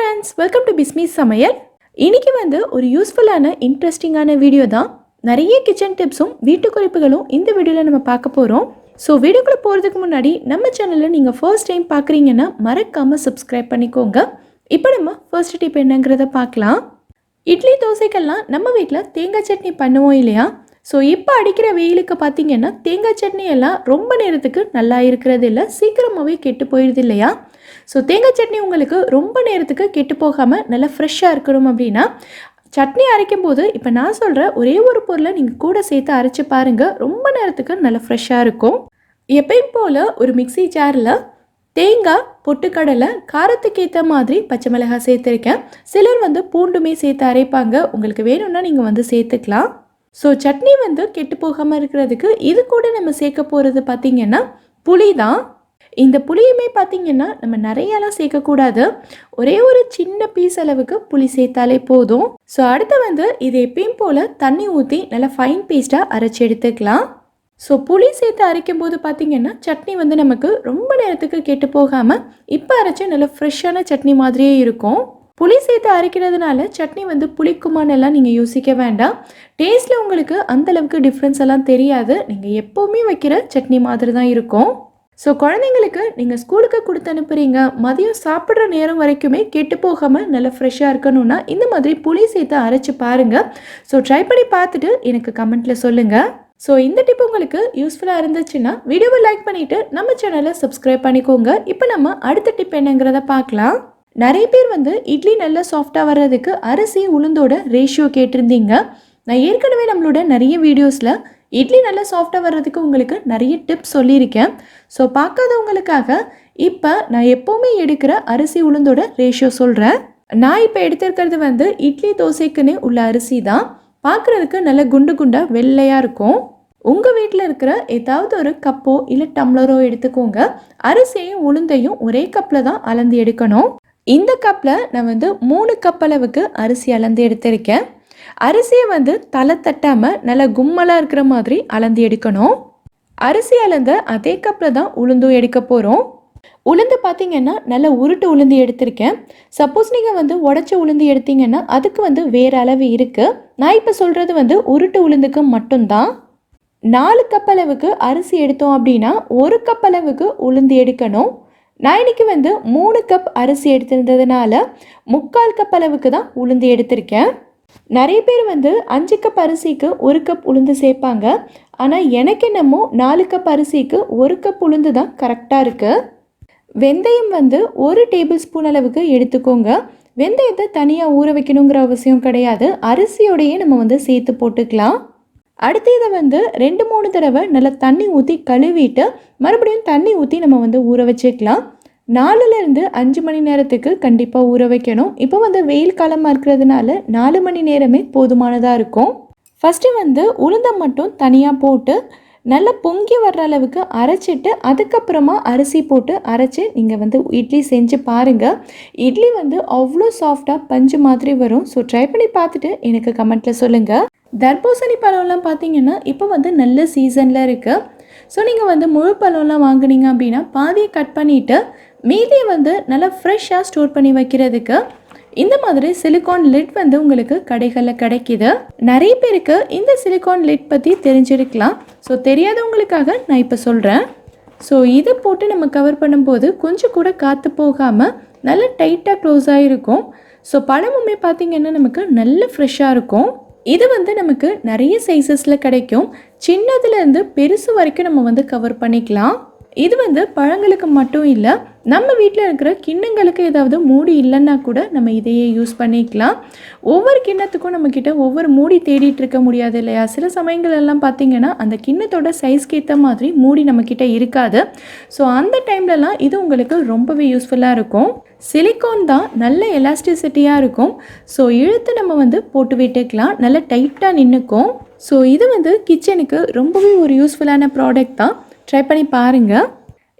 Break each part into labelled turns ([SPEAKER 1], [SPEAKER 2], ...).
[SPEAKER 1] Friends, welcome to Bismi சமையல். இன்னைக்கு ஒரு யூஸ்ஃபுல்லான இன்ட்ரெஸ்டிங்கான வீடியோ தான். நிறைய கிச்சன் டிப்ஸும் வீட்டு குறிப்புகளும் இந்த வீடியோவில் நம்ம பார்க்க போகிறோம். ஸோ வீடியோக்குள்ளே போகிறதுக்கு முன்னாடி நம்ம சேனலில் நீங்கள் ஃபர்ஸ்ட் டைம் பார்க்குறீங்கன்னா மறக்காமல் சப்ஸ்கிரைப் பண்ணிக்கோங்க. இப்போ நம்ம ஃபர்ஸ்ட் டிப் என்னங்கிறத பார்க்கலாம். இட்லி தோசைக்கெல்லாம் நம்ம வீட்டில் தேங்காய் சட்னி பண்ணுவோம் இல்லையா? ஸோ இப்போ அடிக்கிற வெயிலுக்கு பார்த்தீங்கன்னா தேங்காய் சட்னி எல்லாம் ரொம்ப நேரத்துக்கு நல்லா இருக்கிறது இல்லை, சீக்கிரமாகவே கெட்டு போயிடுது இல்லையா? ஸோ தேங்காய் சட்னி உங்களுக்கு ரொம்ப நேரத்துக்கு கெட்டு போகாமல் நல்லா ஃப்ரெஷ்ஷாக இருக்கணும் அப்படின்னா சட்னி அரைக்கும் போது இப்போ நான் சொல்கிற ஒரே ஒரு பொருளை நீங்கள் கூட சேர்த்து அரைச்சி பாருங்கள், ரொம்ப நேரத்துக்கு நல்லா ஃப்ரெஷ்ஷாக இருக்கும். எப்பயும் போல் ஒரு மிக்ஸி ஜாரில் தேங்காய், பொட்டுக்கடலை, காரத்துக்கு ஏற்ற மாதிரி பச்சை மிளகாய் சேர்த்துருக்கேன். சிலர் பூண்டுமே சேர்த்து அரைப்பாங்க, உங்களுக்கு வேணும்னா நீங்கள் சேர்த்துக்கலாம். ஸோ சட்னி கெட்டு போகாமல் இருக்கிறதுக்கு இது கூட நம்ம சேர்க்க போகிறது பார்த்திங்கன்னா புளி தான். இந்த புளியுமே பார்த்திங்கன்னா நம்ம நிறையாலாம் சேர்க்கக்கூடாது, ஒரே ஒரு சின்ன பீஸ் அளவுக்கு புளி சேர்த்தாலே போதும். ஸோ அடுத்து இது எப்பயும் போல் தண்ணி ஊற்றி நல்லா ஃபைன் பேஸ்ட்டாக அரைச்சி எடுத்துக்கலாம். ஸோ புளி சேர்த்து அரைக்கும் போது பார்த்திங்கன்னா சட்னி நமக்கு ரொம்ப நேரத்துக்கு கெட்டு போகாமல் இப்போ அரைச்சி நல்லா ஃப்ரெஷ்ஷான சட்னி மாதிரியே இருக்கும். புளி சேர்த்து அரைக்கிறதுனால சட்னி புளிக்குமானெல்லாம் நீங்கள் யோசிக்க வேண்டாம். டேஸ்ட்டில் உங்களுக்கு அந்தளவுக்கு டிஃப்ரென்ஸ் எல்லாம் தெரியாது, நீங்கள் எப்போவுமே வைக்கிற சட்னி மாதிரி தான் இருக்கும். ஸோ குழந்தைங்களுக்கு நீங்கள் ஸ்கூலுக்கு கொடுத்து அனுப்புகிறீங்க, மதியம் சாப்பிட்ற நேரம் வரைக்குமே கெட்டு போகாமல் நல்லா ஃப்ரெஷ்ஷாக இருக்கணும்னா இந்த மாதிரி புளி சேர்த்து அரைச்சி பாருங்கள். ஸோ ட்ரை பண்ணி பார்த்துட்டு எனக்கு கமெண்ட்டில் சொல்லுங்கள். ஸோ இந்த டிப் உங்களுக்கு யூஸ்ஃபுல்லாக இருந்துச்சுன்னா வீடியோவை லைக் பண்ணிவிட்டு நம்ம சேனலை சப்ஸ்கிரைப் பண்ணிக்கோங்க. இப்போ நம்ம அடுத்த டிப் என்னங்கிறத பார்க்கலாம். நிறைய பேர் இட்லி நல்லா சாஃப்டாக வர்றதுக்கு அரிசி உளுந்தோட ரேஷியோ கேட்டிருந்தீங்க. நான் ஏற்கனவே நம்மளோட நிறைய வீடியோஸில் இட்லி நல்லா சாஃப்டாக வர்றதுக்கு உங்களுக்கு நிறைய டிப்ஸ் சொல்லியிருக்கேன். ஸோ பார்க்காதவங்களுக்காக இப்போ நான் எப்போவுமே எடுக்கிற அரிசி உளுந்தோட ரேஷியோ சொல்கிறேன். நான் இப்போ எடுத்திருக்கிறது இட்லி தோசைக்குன்னே உள்ள அரிசி தான். பார்க்குறதுக்கு நல்ல குண்டு குண்டாக வெள்ளையாக இருக்கும். உங்கள் வீட்டில் இருக்கிற ஏதாவது ஒரு கப்போ இல்லை டம்ளரோ எடுத்துக்கோங்க. அரிசியையும் உளுந்தையும் ஒரே கப்பில் தான் அளந்து எடுக்கணும். இந்த கப்பில் நான் 3 கப் அளவுக்கு அரிசி அளந்து எடுத்திருக்கேன். அரிசியை தலை தட்டாமல் நல்லா கும்மலாக இருக்கிற மாதிரி அளந்து எடுக்கணும். அரிசி அளந்த அதே கப்பில் தான் உளுந்தும் எடுக்க போகிறோம். உளுந்து பார்த்திங்கன்னா நல்லா உருட்டு உளுந்து எடுத்திருக்கேன். சப்போஸ் நீங்கள் உடச்ச உளுந்து எடுத்தீங்கன்னா அதுக்கு வேறு அளவு இருக்குது. நான் இப்போ சொல்கிறது உருட்டு உளுந்துக்கு மட்டும்தான். 4 கப் அளவுக்கு அரிசி எடுத்தோம் அப்படின்னா 1 கப் அளவுக்கு உளுந்து எடுக்கணும். நான் இன்றைக்கி 3 கப் அரிசி எடுத்திருந்ததுனால 3/4 கப் அளவுக்கு தான் உளுந்து எடுத்திருக்கேன். நிறைய பேர் 5 கப் அரிசிக்கு 1 கப் உளுந்து சேர்ப்பாங்க. ஆனால் எனக்கு என்னமோ 4 கப் அரிசிக்கு 1 கப் உளுந்து தான் கரெக்டாக இருக்குது. வெந்தயம் 1 டேபிள் ஸ்பூன் அளவுக்கு எடுத்துக்கோங்க. வெந்தயத்தை தனியாக ஊற வைக்கணுங்கிற அவசியம் கிடையாது, அரிசியோடையே நம்ம சேர்த்து போட்டுக்கலாம். அடுத்து இதை 2-3 தடவை நல்லா தண்ணி ஊற்றி கழுவிட்டு மறுபடியும் தண்ணி ஊற்றி நம்ம ஊற வச்சுக்கலாம். 4லேருந்து 5 மணி நேரத்துக்கு கண்டிப்பாக ஊற வைக்கணும். இப்போ வெயில் காலமாக இருக்கிறதுனால 4 மணி நேரமே போதுமானதாக இருக்கும். ஃபஸ்ட்டு உளுந்தை மட்டும் தனியாக போட்டு நல்லா பொங்கி வர்ற அளவுக்கு அரைச்சிட்டு அதுக்கப்புறமா அரிசி போட்டு அரைச்சி நீங்கள் இட்லி செஞ்சு பாருங்கள். இட்லி அவ்வளோ சாஃப்டாக பஞ்சு மாதிரி வரும். ஸோ ட்ரை பண்ணி பார்த்துட்டு எனக்கு கமெண்ட்டில் சொல்லுங்கள். தர்பூசணி பழம்லாம் பார்த்தீங்கன்னா இப்போ நல்ல சீசனில் இருக்குது. ஸோ நீங்கள் முழு பழம்லாம் வாங்குனீங்க அப்படின்னா பாதியை கட் பண்ணிவிட்டு மீதியை நல்லா ஃப்ரெஷ்ஷாக ஸ்டோர் பண்ணி வைக்கிறதுக்கு இந்த மாதிரி சிலிக்கான் லிட் உங்களுக்கு கடைகளில் கிடைக்கிது. நிறைய பேருக்கு இந்த சிலிக்கான் லிட் பற்றி தெரிஞ்சிருக்கலாம். ஸோ தெரியாதவங்களுக்காக நான் இப்போ சொல்கிறேன். ஸோ இதை போட்டு நம்ம கவர் பண்ணும்போது கொஞ்சம் கூட காற்று போகாமல் நல்லா டைட்டாக க்ளோஸ் ஆகிருக்கும். ஸோ பழமுமே பார்த்திங்கன்னா நமக்கு நல்ல ஃப்ரெஷ்ஷாக இருக்கும். இது நமக்கு நிறைய சைஸஸில் கிடைக்கும். சின்னதுலேருந்து பெருசு வரைக்கும் நம்ம கவர் பண்ணிக்கலாம். இது பழங்களுக்கு மட்டும் இல்லை, நம்ம வீட்டில் இருக்கிற கிண்ணங்களுக்கு ஏதாவது மூடி இல்லைன்னா கூட நம்ம இதையே யூஸ் பண்ணிக்கலாம். ஒவ்வொரு கிண்ணத்துக்கும் நம்மக்கிட்ட ஒவ்வொரு மூடி தேடிட்டு இருக்க முடியாது இல்லையா? சில சமயங்கள் எல்லாம் பார்த்திங்கன்னா அந்த கிண்ணத்தோட சைஸ்க்கு ஏற்ற மாதிரி மூடி நம்மக்கிட்ட இருக்காது. ஸோ அந்த டைம்லலாம் இது உங்களுக்கு ரொம்பவே யூஸ்ஃபுல்லாக இருக்கும். சிலிக்கான் தான் நல்ல எலாஸ்டிசிட்டியாக இருக்கும். ஸோ இழுத்து நம்ம போட்டு விட்டுக்கலாம், நல்லா டைட்டாக நின்றுக்கும். ஸோ இது கிச்சனுக்கு ரொம்பவே ஒரு யூஸ்ஃபுல்லான ப்ராடக்ட் தான். ட்ரை பண்ணி பாருங்கள்.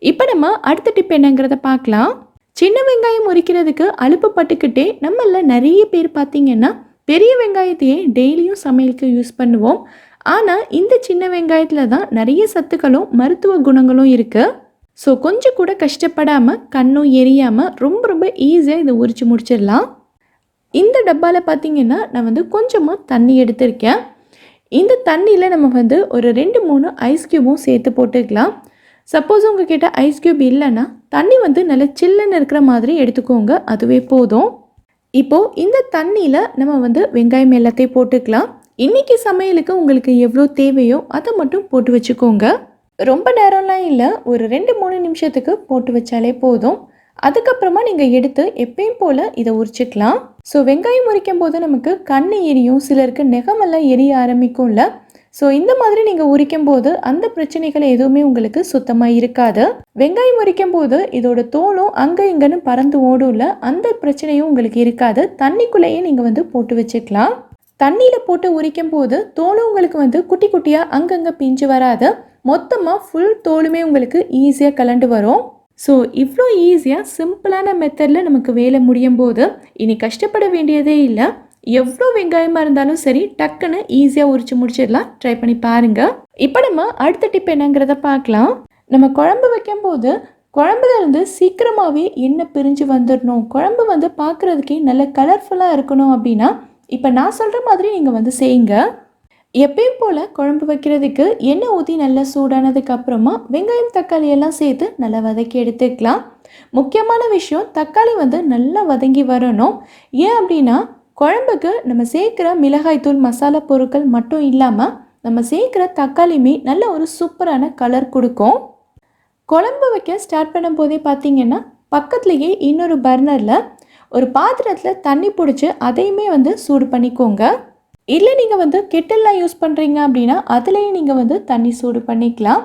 [SPEAKER 1] இப்போ நம்ம அடுத்த டிப் என்னங்கிறத பார்க்கலாம். சின்ன வெங்காயம் உரிக்கிறதுக்கு அலுப்பு பட்டுக்கிட்டே நம்மள நிறைய பேர் பார்த்திங்கன்னா பெரிய வெங்காயத்தையே டெய்லியும் சமையலுக்கு யூஸ் பண்ணுவோம். ஆனால் இந்த சின்ன வெங்காயத்தில் தான் நிறைய சத்துக்களும் மருத்துவ குணங்களும் இருக்குது. ஸோ கொஞ்சம் கூட கஷ்டப்படாமல் கண்ணும் எரியாமல் ரொம்ப ரொம்ப ஈஸியாக இதை உரித்து முடிச்சிடலாம். இந்த டப்பாவில் பார்த்திங்கன்னா நான் வந்து கொஞ்சமாக தண்ணி எடுத்திருக்கேன். இந்த தண்ணியில் நம்ம வந்து ஒரு 2-3 ஐஸ் க்யூபும் சேர்த்து போட்டுக்கலாம். சப்போஸ் உங்ககிட்ட ஐஸ் க்யூப் இல்லைன்னா தண்ணி வந்து நல்லா சில்லுன்னு இருக்கிற மாதிரி எடுத்துக்கோங்க, அதுவே போதும். இப்போது இந்த தண்ணியில் நம்ம வந்து வெங்காயம் எல்லாத்தையும் போட்டுக்கலாம். இன்றைக்கி சமையலுக்கு உங்களுக்கு எவ்வளோ தேவையோ அதை மட்டும் போட்டு வச்சுக்கோங்க. ரொம்ப நேரம்லாம் இல்லை, ஒரு 2-3 நிமிஷத்துக்கு போட்டு வச்சாலே போதும். அதுக்கப்புறமா நீங்கள் எடுத்து எப்பயும் போல் இதை உரிச்சிக்கலாம். ஸோ வெங்காயம் உரிக்கும் போது நமக்கு கண் எரியும், சிலருக்கு நெகமெல்லாம் எரிய ஆரம்பிக்கும்ல. ஸோ இந்த மாதிரி நீங்கள் உரிக்கும் போது அந்த பிரச்சனைகள் எதுவுமே உங்களுக்கு சுத்தமாக இருக்காது. வெங்காயம் உரிக்கும் போது இதோட தோலும் அங்கே இங்கன்னு பறந்து ஓடும்ல, அந்த பிரச்சனையும் உங்களுக்கு இருக்காது. தண்ணிக்குள்ளேயே நீங்கள் வந்து போட்டு வச்சுக்கலாம். தண்ணியில் போட்டு உரிக்கும் போது தோலும் உங்களுக்கு வந்து குட்டி குட்டியாக அங்கங்கே பிஞ்சு வராது, மொத்தமாக ஃபுல் தோலுமே உங்களுக்கு ஈஸியாக கலண்டு வரும். ஸோ இவ்வளோ ஈஸியாக சிம்பிளான மெத்தடில் நமக்கு வேலை முடியும் போது இனி கஷ்டப்பட வேண்டியதே இல்லை. எவ்வளோ வெங்காயமாக இருந்தாலும் சரி, டக்குன்னு ஈஸியாக உரிச்சு முடிச்சிடலாம். ட்ரை பண்ணி பாருங்கள். இப்போ நம்ம அடுத்த டிப் என்னங்கிறத பார்க்கலாம். நம்ம குழம்பு வைக்கும்போது குழம்புல இருந்து சீக்கிரமாகவே எண்ணெய் பிரிஞ்சு வந்துடணும், குழம்பு வந்து பார்க்குறதுக்கே நல்ல கலர்ஃபுல்லாக இருக்கணும் அப்படின்னா இப்போ நான் சொல்கிற மாதிரி நீங்கள் வந்து செய்யுங்க. எப்பயும் போல் குழம்பு வைக்கிறதுக்கு எண்ணெய் ஊற்றி நல்லா சூடானதுக்கு அப்புறமா வெங்காயம் தக்காளி எல்லாம் சேர்த்து நல்லா வதக்கி எடுத்துக்கலாம். முக்கியமான விஷயம், தக்காளி வந்து நல்லா வதங்கி வரணும். ஏன் அப்படின்னா குழம்புக்கு நம்ம சேர்க்குற மிளகாய்த்தூள் மசாலா பொருட்கள் மட்டும் இல்லாமல் நம்ம சேர்க்குற தக்காளியுமே நல்ல ஒரு சூப்பரான கலர் கொடுக்கும். குழம்பு வைக்க ஸ்டார்ட் பண்ணும் போதே பார்த்திங்கன்னா பக்கத்துலேயே இன்னொரு பர்னரில் ஒரு பாத்திரத்தில் தண்ணி பிடிச்சி அதையுமே வந்து சூடு பண்ணிக்கோங்க. இல்லை நீங்கள் வந்து கெட்டில்லாம் யூஸ் பண்ணுறீங்க அப்படின்னா அதுலேயும் நீங்கள் வந்து தண்ணி சூடு பண்ணிக்கலாம்.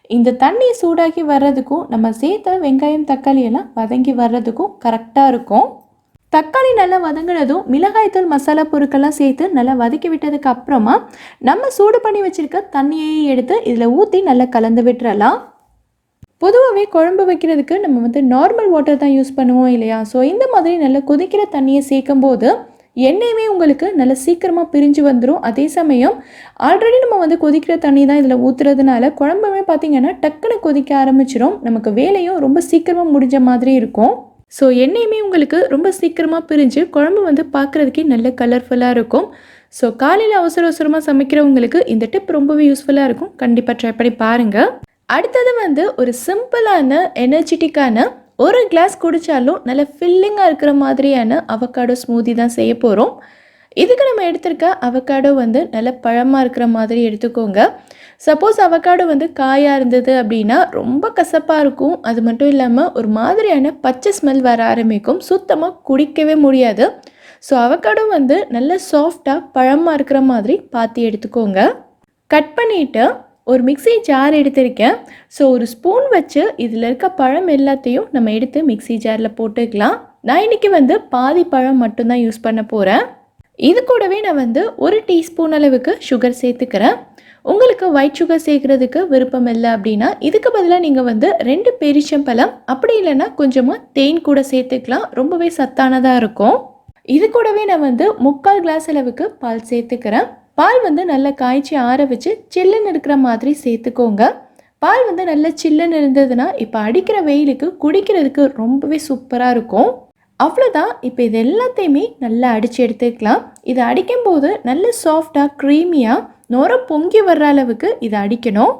[SPEAKER 1] இந்த தண்ணி சூடாகி வர்றதுக்கும் நம்ம சேர்த்த வெங்காயம் தக்காளி எல்லாம் வதங்கி வர்றதுக்கும் கரெக்டாக இருக்கும். தக்காளி நல்லா வதங்கினதும் மிளகாய்த்தூள் மசாலா பொருட்கள்லாம் சேர்த்து நல்லா வதக்கி விட்டதுக்கு அப்புறமா நம்ம சூடு பண்ணி வச்சுருக்க தண்ணியை எடுத்து இதில் ஊற்றி நல்லா கலந்து விட்டுறலாம். பொதுவாகவே குழம்பு வைக்கிறதுக்கு நம்ம வந்து நார்மல் வாட்டர் தான் யூஸ் பண்ணுவோம் இல்லையா? ஸோ இந்த மாதிரி நல்லா கொதிக்கிற தண்ணியை சேர்க்கும் போது எண்ணெயுமே உங்களுக்கு நல்ல சீக்கிரமாக பிரிஞ்சு வந்துடும். அதே சமயம் ஆல்ரெடி நம்ம வந்து கொதிக்கிற தண்ணி தான் இதில் ஊற்றுறதுனால குழம்புமே பார்த்திங்கன்னா டக்குன்னு கொதிக்க ஆரம்பிச்சிடும். நமக்கு வேலையும் ரொம்ப சீக்கிரமாக முடிஞ்ச மாதிரி இருக்கும். ஸோ எண்ணெயுமே உங்களுக்கு ரொம்ப சீக்கிரமாக பிரிஞ்சு குழம்பு வந்து பார்க்குறதுக்கே நல்ல கலர்ஃபுல்லாக இருக்கும். ஸோ காலையில் அவசர அவசரமாக சமைக்கிறவங்களுக்கு இந்த டிப் ரொம்பவே யூஸ்ஃபுல்லாக இருக்கும். கண்டிப்பாக ட்ரை பண்ணி பாருங்கள். அடுத்தது வந்து ஒரு சிம்பிளான எனர்ஜெட்டிக்கான ஒரு கிளாஸ் குடித்தாலும் நல்ல ஃபில்லிங்காக இருக்கிற மாதிரியான அவக்காடோ ஸ்மூதி தான் செய்ய போகிறோம். இதுக்கு நம்ம எடுத்திருக்க அவக்காடோ வந்து நல்ல பழமாக இருக்கிற மாதிரி எடுத்துக்கோங்க. சப்போஸ் அவக்காடோ வந்து காயாக இருந்தது அப்படின்னா ரொம்ப கசப்பாக இருக்கும். அது மட்டும் இல்லாமல் ஒரு மாதிரியான பச்சை ஸ்மெல் வர ஆரம்பிக்கும், சுத்தமாக குடிக்கவே முடியாது. ஸோ அவக்காடோ வந்து நல்ல சாஃப்டாக பழமாக இருக்கிற மாதிரி பார்த்து எடுத்துக்கோங்க. கட் பண்ணிவிட்டு ஒரு மிக்ஸி ஜார் எடுத்திருக்கேன். ஸோ ஒரு ஸ்பூன் வச்சு இதில் இருக்க பழம் எல்லாத்தையும் நம்ம எடுத்து மிக்ஸி ஜாரில் போட்டுக்கலாம். நான் இன்றைக்கி வந்து பாதி பழம் மட்டும்தான் யூஸ் பண்ண போகிறேன். இது கூடவே நான் வந்து 1 டீஸ்பூன் அளவுக்கு சுகர் சேர்த்துக்கிறேன். உங்களுக்கு ஒயிட் சுகர் சேர்க்குறதுக்கு விருப்பம் இல்லை அப்படின்னா இதுக்கு பதிலாக நீங்கள் வந்து 2 பேரிச்சம்பழம் அப்படி இல்லைன்னா கொஞ்சமாக தேன் கூட சேர்த்துக்கலாம். ரொம்பவே சத்தானதாக இருக்கும். இது கூடவே நான் வந்து 3/4 கிளாஸ் அளவுக்கு பால் சேர்த்துக்கிறேன். பால் வந்து நல்லா காய்ச்சி ஆற வச்சு சில்லுன்னு இருக்கிற மாதிரி சேர்த்துக்கோங்க. பால் வந்து நல்லா சில்லுன்னு இருந்ததுன்னா இப்போ அடிக்கிற வெயிலுக்கு குடிக்கிறதுக்கு ரொம்பவே சூப்பராக இருக்கும். அவ்வளோதான். இப்போ இது எல்லாத்தையுமே நல்லா அடித்து எடுத்துக்கலாம். இதை அடிக்கும்போது நல்ல சாஃப்டாக க்ரீமியாக நுர பொங்கி வர்ற அளவுக்கு இதை அடிக்கணும்.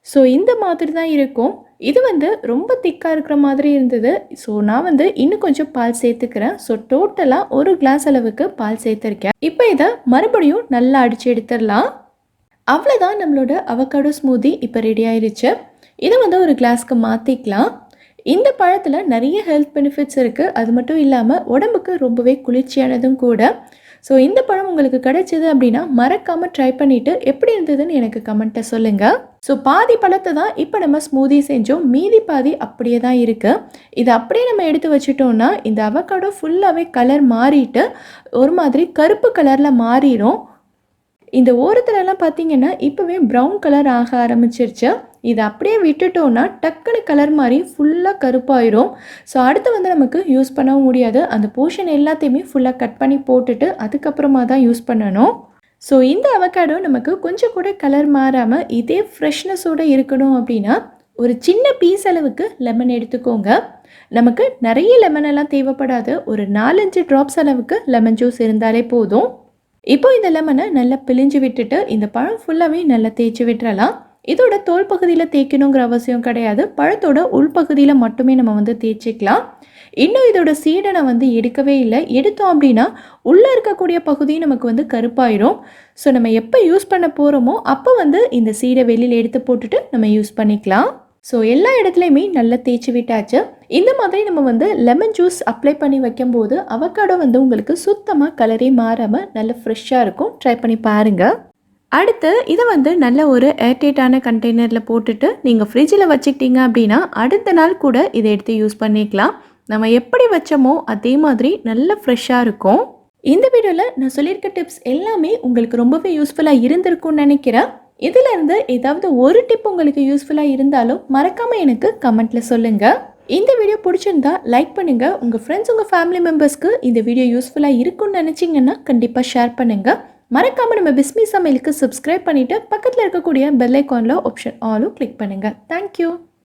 [SPEAKER 1] ஸோ இந்த மாதிரி தான் இருக்கும். இது வந்து ரொம்ப திக்காக இருக்கிற மாதிரி இருந்தது. ஸோ நான் வந்து இன்னும் கொஞ்சம் பால் சேர்த்துக்கிறேன். ஸோ டோட்டலாக 1 கிளாஸ் அளவுக்கு பால் சேர்த்துருக்கேன். இப்போ இதை மறுபடியும் நல்லா அடித்து எடுத்துடலாம். அவ்வளோதான், நம்மளோட அவக்காடோ ஸ்மூதி இப்போ ரெடி ஆயிடுச்சு. இதை வந்து ஒரு கிளாஸ்க்கு மாற்றிக்கலாம். இந்த பழத்தில் நிறைய ஹெல்த் பெனிஃபிட்ஸ் இருக்குது. அது மட்டும் இல்லாமல் உடம்புக்கு ரொம்பவே குளிர்ச்சியானதும் கூட. ஸோ இந்த பழம் உங்களுக்கு கிடைச்சிது அப்படின்னா மறக்காமல் ட்ரை பண்ணிவிட்டு எப்படி இருந்ததுன்னு எனக்கு கமெண்ட்டை சொல்லுங்கள். ஸோ பாதி பழத்தை தான் இப்போ நம்ம ஸ்மூதி செஞ்சோம், மீதி பாதி அப்படியே தான் இருக்குது. இதை அப்படியே நம்ம எடுத்து வச்சிட்டோம்னா இந்த அவக்காடோ ஃபுல்லாகவே கலர் மாறிட்டு ஒரு மாதிரி கருப்பு கலரில் மாறிடும். இந்த ஓரத்துலலாம் பார்த்திங்கன்னா இப்போவே ப்ரௌன் கலர் ஆக ஆரம்பிச்சிருச்சு. இதை அப்படியே விட்டுட்டோன்னா டக்குன்னு கலர் மாதிரி ஃபுல்லாக கருப்பாயிரும். ஸோ அடுத்து வந்து நமக்கு யூஸ் பண்ணவும் முடியாது. அந்த போர்ஷன் எல்லாத்தையுமே ஃபுல்லாக கட் பண்ணி போட்டுட்டு அதுக்கப்புறமா தான் யூஸ் பண்ணணும். ஸோ இந்த அவக்காடோ நமக்கு கொஞ்சம் கூட கலர் மாறாமல் இதே ஃப்ரெஷ்னஸோடு இருக்கணும் அப்படின்னா ஒரு சின்ன பீஸ் அளவுக்கு லெமன் எடுத்துக்கோங்க. நமக்கு நிறைய லெமன் எல்லாம் தேவைப்படாது. ஒரு 4-5 ட்ராப்ஸ் அளவுக்கு லெமன் ஜூஸ் இருந்தாலே போதும். இப்போ இந்த லெமனை நல்லா பிழிஞ்சு விட்டுட்டு இந்த பழம் ஃபுல்லாகவே நல்லா தேய்ச்சி விட்டுறலாம். இதோட தோல் பகுதியில் தேய்க்கணுங்கிற அவசியம் கிடையாது. பழத்தோட உள்பகுதியில் மட்டுமே நம்ம வந்து தேய்ச்சிக்கலாம். இன்னும் இதோட சீடை நான் வந்து எடுக்கவே இல்லை. எடுத்தோம் அப்படின்னா உள்ளே இருக்கக்கூடிய பகுதி நமக்கு வந்து கருப்பாயிரும். ஸோ நம்ம எப்போ யூஸ் பண்ண போகிறோமோ அப்போ வந்து இந்த சீடை வெளியில் எடுத்து போட்டுட்டு நம்ம யூஸ் பண்ணிக்கலாம். ஸோ எல்லா இடத்துலையுமே நல்லா தேய்ச்சி விட்டாச்சு. இந்த மாதிரி நம்ம வந்து லெமன் ஜூஸ் அப்ளை பண்ணி வைக்கும்போது அவக்காடோ வந்து உங்களுக்கு சுத்தமாக கலரே மாறாமல் நல்ல ஃப்ரெஷ்ஷாக இருக்கும். ட்ரை பண்ணி பாருங்கள். அடுத்து இதை வந்து நல்ல ஒரு ஏர்டைட்டான கண்டெய்னரில் போட்டுட்டு நீங்கள் ஃப்ரிட்ஜில் வச்சுக்கிட்டீங்க அப்படின்னா அடுத்த நாள் கூட இதை எடுத்து யூஸ் பண்ணிக்கலாம். நம்ம எப்படி வச்சோமோ அதே மாதிரி நல்ல ஃப்ரெஷ்ஷாக இருக்கும். இந்த வீடியோவில் நான் சொல்லியிருக்க டிப்ஸ் எல்லாமே உங்களுக்கு ரொம்பவே யூஸ்ஃபுல்லாக இருந்திருக்கும்னு நினைக்கிறேன். இதிலேருந்து ஏதாவது ஒரு டிப் உங்களுக்கு யூஸ்ஃபுல்லாக இருந்தாலும் மறக்காமல் எனக்கு கமெண்ட்டில் சொல்லுங்கள். இந்த வீடியோ பிடிச்சிருந்தா லைக் பண்ணுங்கள். உங்கள் ஃப்ரெண்ட்ஸ் உங்கள் ஃபேமிலி மெம்பர்ஸ்க்கு இந்த வீடியோ யூஸ்ஃபுல்லாக இருக்கும்னு நினச்சிங்கன்னா கண்டிப்பாக ஷேர் பண்ணுங்கள். மறக்காமல் நம்ம பிஸ்மி சமையலுக்கு சப்ஸ்கிரைப் பண்ணிவிட்டு பக்கத்தில் இருக்கக்கூடிய பெல் ஐக்கானில் ஆப்ஷன் ஆலும் கிளிக் பண்ணுங்கள். தேங்க்யூ.